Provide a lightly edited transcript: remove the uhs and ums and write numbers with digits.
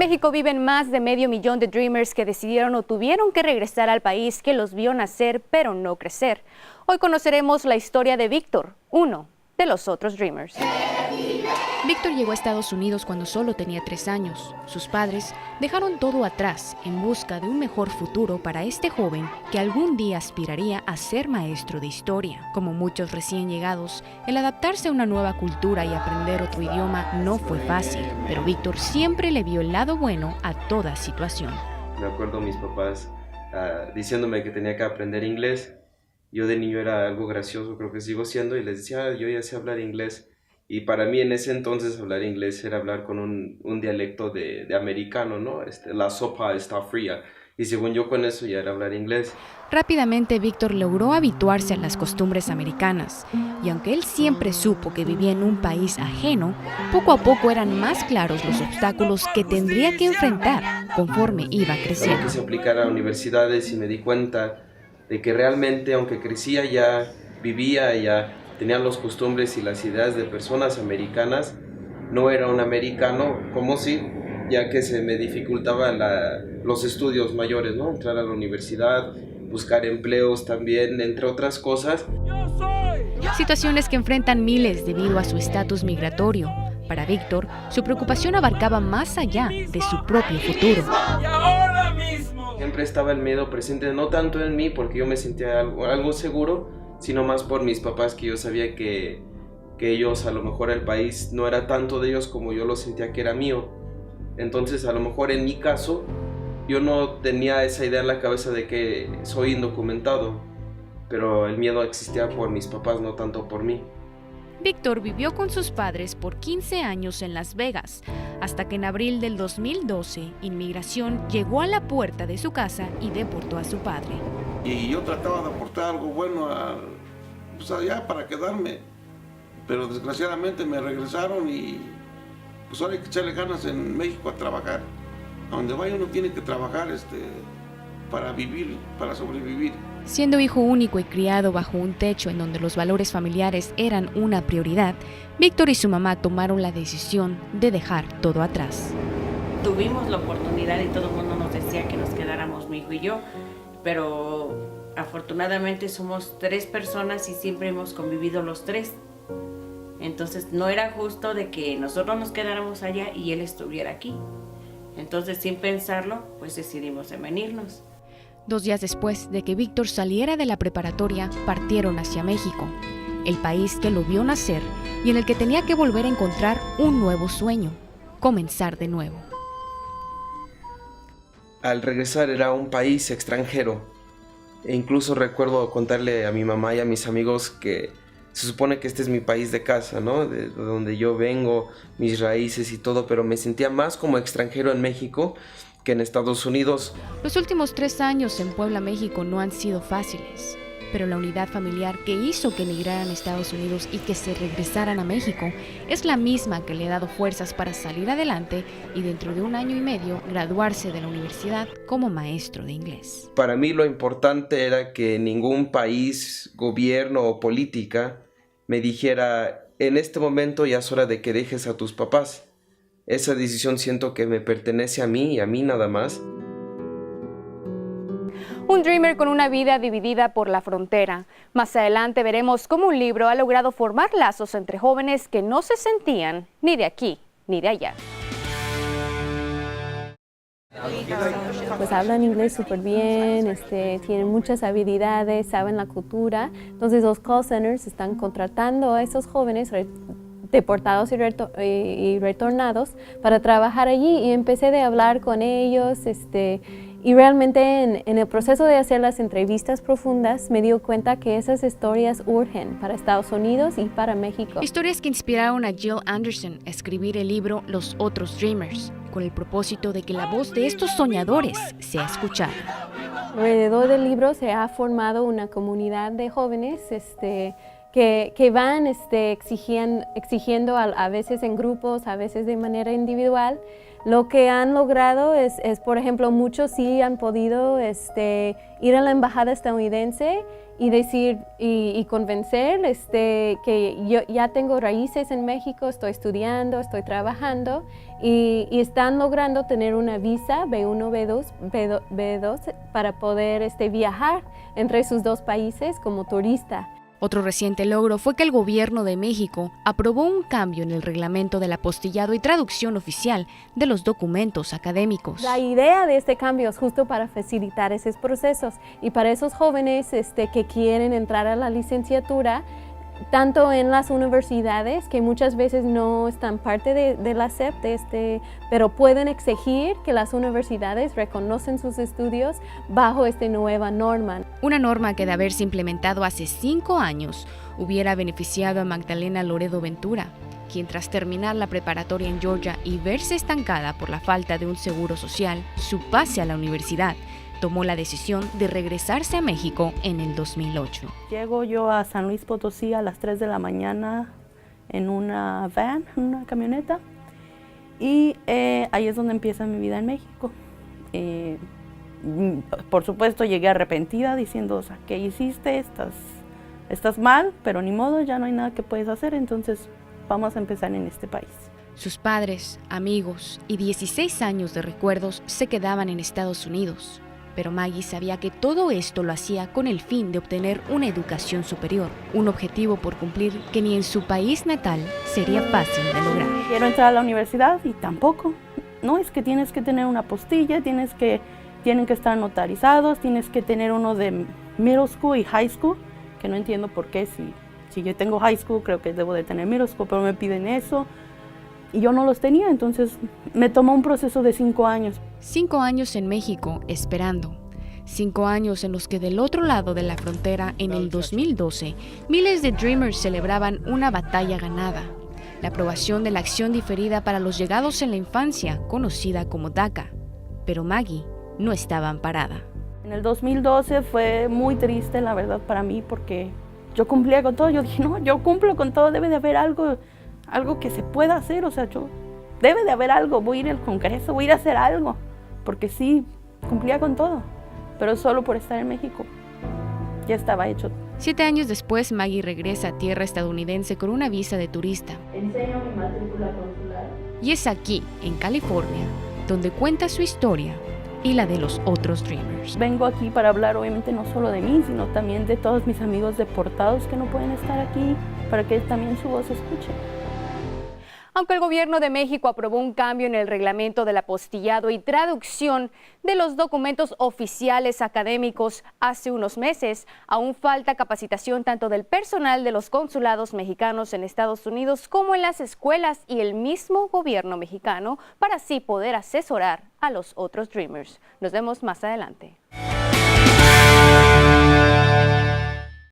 México viven más de 500,000 de Dreamers que decidieron o tuvieron que regresar al país que los vio nacer pero no crecer. Hoy conoceremos la historia de Víctor, uno de los otros Dreamers. Víctor llegó a Estados Unidos cuando solo tenía 3 años. Sus padres dejaron todo atrás en busca de un mejor futuro para este joven que algún día aspiraría a ser maestro de historia. Como muchos recién llegados, el adaptarse a una nueva cultura y aprender otro idioma no fue fácil, pero Víctor siempre le vio el lado bueno a toda situación. Me acuerdo mis papás diciéndome que tenía que aprender inglés. Yo de niño era algo gracioso, creo que sigo siendo, y les decía, yo ya sé hablar inglés. Y para mí en ese entonces hablar inglés era hablar con un dialecto de americano, ¿no? La sopa está fría. Y según yo con eso ya era hablar inglés. Rápidamente Víctor logró habituarse a las costumbres americanas. Y aunque él siempre supo que vivía en un país ajeno, poco a poco eran más claros los obstáculos que tendría que enfrentar conforme iba creciendo. Yo quise aplicar a universidades y me di cuenta de que realmente, aunque crecía ya, vivía ya, tenía las costumbres y las ideas de personas americanas, no era un americano como sí, ya que se me dificultaban los estudios mayores, ¿no? Entrar a la universidad, buscar empleos también, entre otras cosas. Situaciones que enfrentan miles debido a su estatus migratorio. Para Víctor, su preocupación abarcaba más allá de su propio futuro. Siempre estaba el miedo presente, no tanto en mí, porque yo me sentía algo seguro, sino más por mis papás, que yo sabía que ellos, a lo mejor el país no era tanto de ellos como yo lo sentía que era mío. Entonces, a lo mejor en mi caso, yo no tenía esa idea en la cabeza de que soy indocumentado, pero el miedo existía por mis papás, no tanto por mí. Víctor vivió con sus padres por 15 años en Las Vegas, hasta que en abril del 2012, Inmigración llegó a la puerta de su casa y deportó a su padre. Y yo trataba de aportar algo bueno pues allá para quedarme, pero desgraciadamente me regresaron y pues ahora hay que echarle ganas en México a trabajar. A donde vaya uno tiene que trabajar para vivir, para sobrevivir. Siendo hijo único y criado bajo un techo en donde los valores familiares eran una prioridad, Víctor y su mamá tomaron la decisión de dejar todo atrás. Tuvimos la oportunidad y todo el mundo nos decía que nos quedáramos, mi hijo y yo, pero afortunadamente somos 3 personas y siempre hemos convivido los 3. Entonces no era justo de que nosotros nos quedáramos allá y él estuviera aquí. Entonces, sin pensarlo, pues decidimos en venirnos. 2 días después de que Víctor saliera de la preparatoria, partieron hacia México, el país que lo vio nacer y en el que tenía que volver a encontrar un nuevo sueño, comenzar de nuevo. Al regresar era un país extranjero, e incluso recuerdo contarle a mi mamá y a mis amigos que se supone que este es mi país de casa, ¿no? De donde yo vengo, mis raíces y todo, pero me sentía más como extranjero en México que en Estados Unidos. Los últimos 3 años en Puebla, México no han sido fáciles, pero la unidad familiar que hizo que emigraran a Estados Unidos y que se regresaran a México es la misma que le ha dado fuerzas para salir adelante y dentro de 1 año y medio graduarse de la universidad como maestro de inglés. Para mí lo importante era que ningún país, gobierno o política me dijera, en este momento ya es hora de que dejes a tus papás. Esa decisión siento que me pertenece a mí y a mí nada más. Un Dreamer con una vida dividida por la frontera. Más adelante veremos cómo un libro ha logrado formar lazos entre jóvenes que no se sentían ni de aquí ni de allá. Pues hablan inglés súper bien, tienen muchas habilidades, saben la cultura. Entonces los call centers están contratando a esos jóvenes deportados y retornados para trabajar allí, y empecé a hablar con ellos y realmente en el proceso de hacer las entrevistas profundas me dio cuenta que esas historias urgen para Estados Unidos y para México. Historias que inspiraron a Jill Anderson a escribir el libro Los Otros Dreamers, con el propósito de que la voz de estos soñadores sea escuchada. Alrededor del libro se ha formado una comunidad de jóvenes que van exigiendo a veces en grupos, a veces de manera individual. Lo que han logrado es por ejemplo, muchos sí han podido ir a la embajada estadounidense y decir y convencer que yo ya tengo raíces en México, estoy estudiando, estoy trabajando y están logrando tener una visa B1, B2 para poder viajar entre sus dos países como turista. Otro reciente logro fue que el gobierno de México aprobó un cambio en el reglamento del apostillado y traducción oficial de los documentos académicos. La idea de este cambio es justo para facilitar esos procesos y para esos jóvenes que quieren entrar a la licenciatura, tanto en las universidades, que muchas veces no están parte de la SEP, pero pueden exigir que las universidades reconocen sus estudios bajo esta nueva norma. Una norma que de haberse implementado hace 5 años hubiera beneficiado a Magdalena Loredo Ventura, quien tras terminar la preparatoria en Georgia y verse estancada por la falta de un seguro social, su pase a la universidad, tomó la decisión de regresarse a México en el 2008. Llego yo a San Luis Potosí a las 3 de la mañana en una van, una camioneta, y ahí es donde empieza mi vida en México. Por supuesto llegué arrepentida diciendo, o sea, ¿qué hiciste? Estás mal, pero ni modo, ya no hay nada que puedes hacer, entonces vamos a empezar en este país. Sus padres, amigos y 16 años de recuerdos se quedaban en Estados Unidos. Pero Maggie sabía que todo esto lo hacía con el fin de obtener una educación superior, un objetivo por cumplir que ni en su país natal sería fácil de lograr. Quiero entrar a la universidad y tampoco. No, es que tienes que tener una apostilla, tienen que estar notarizados, tienes que tener uno de middle school y high school, que no entiendo por qué, si yo tengo high school creo que debo de tener middle school, pero me piden eso. Y yo no los tenía, entonces me tomó un proceso de 5 años. 5 años en México esperando. 5 años en los que del otro lado de la frontera, en el 2012, miles de Dreamers celebraban una batalla ganada. La aprobación de la acción diferida para los llegados en la infancia, conocida como DACA. Pero Maggie no estaba amparada. En el 2012 fue muy triste, la verdad, para mí, porque yo cumplía con todo. Yo dije, no, yo cumplo con todo, debe de haber algo que se pueda hacer, o sea, debe de haber algo, voy a ir al Congreso, voy a ir a hacer algo, porque sí, cumplía con todo, pero solo por estar en México, ya estaba hecho. 7 años después, Maggie regresa a tierra estadounidense con una visa de turista. Enseño mi matrícula consular. Y es aquí, en California, donde cuenta su historia y la de los otros Dreamers. Vengo aquí para hablar obviamente no solo de mí, sino también de todos mis amigos deportados que no pueden estar aquí, para que también su voz se escuche. Aunque el gobierno de México aprobó un cambio en el reglamento del apostillado y traducción de los documentos oficiales académicos hace unos meses, aún falta capacitación tanto del personal de los consulados mexicanos en Estados Unidos como en las escuelas y el mismo gobierno mexicano para así poder asesorar a los otros Dreamers. Nos vemos más adelante.